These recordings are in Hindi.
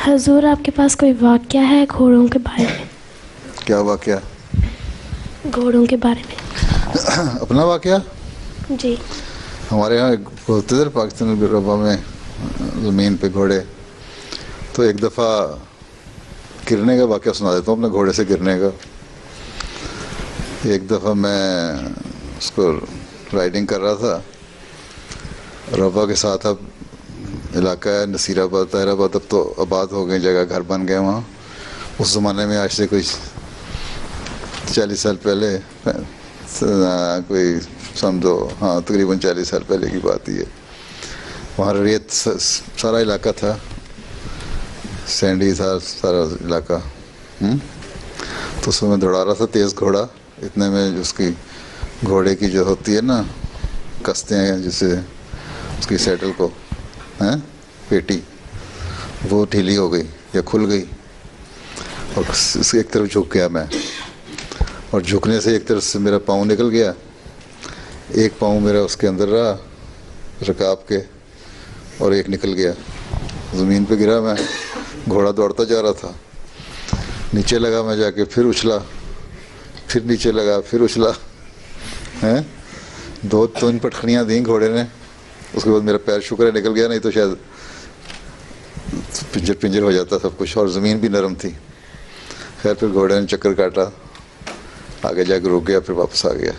हजूर, आपके पास कोई वाक़या है घोड़ों के बारे में? क्या वाक़या? घोड़ों के बारे में। अपना वाक़या? जी। हमारे यहाँ होते थे पाकिस्तान रबा में ज़मीन पे घोड़े। तो एक दफ़ा गिरने का वाक़या सुना देता हूँ, अपने घोड़े से गिरने का। एक दफ़ा मैं उसको राइडिंग कर रहा था रबा के साथ। अब इलाका है नसीराबाद, ताहिराबाद, अब तो आबाद हो गई जगह, घर बन गए वहाँ। उस ज़माने में आज से कुछ 40 साल पहले, कोई समझो, हाँ तकरीबन 40 साल पहले की बात ही है। वहाँ रेत सारा इलाका था, सैंडी था सारा इलाका। तो उसमें मैं दौड़ा रहा था तेज़ घोड़ा। इतने में उसकी घोड़े की जो होती है ना, कसते हैं जिसे उसकी सैडल को, हैं पेटी, वो ढीली हो गई या खुल गई और एक तरफ झुक गया मैं। और झुकने से एक तरफ से मेरा पाँव निकल गया, एक पाँव मेरा उसके अंदर रहा रकाब के, और एक निकल गया, ज़मीन पे गिरा मैं। घोड़ा दौड़ता जा रहा था, नीचे लगा मैं जाके, फिर उछला, फिर नीचे लगा, फिर उछला, हैं 2-3 पटखनियाँ दी घोड़े ने। उसके बाद मेरा पैर शुक्र है निकल गया, नहीं तो शायद पिंजर पिंजर हो जाता सब कुछ, और ज़मीन भी नरम थी। खैर फिर घोड़े ने चक्कर काटा, आगे जाके रुक गया, फिर वापस आ गया।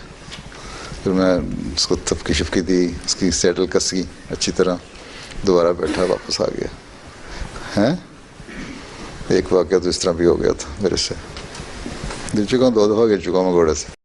फिर मैं उसको थपकी शपकी दी, उसकी सैडल कसी अच्छी तरह, दोबारा बैठा, वापस आ गया। हैं एक वाक़या तो इस तरह भी हो गया था मेरे से। गिर चुका हूँ, 2 दफ़ा गिर चुका हूँ मैं घोड़े से।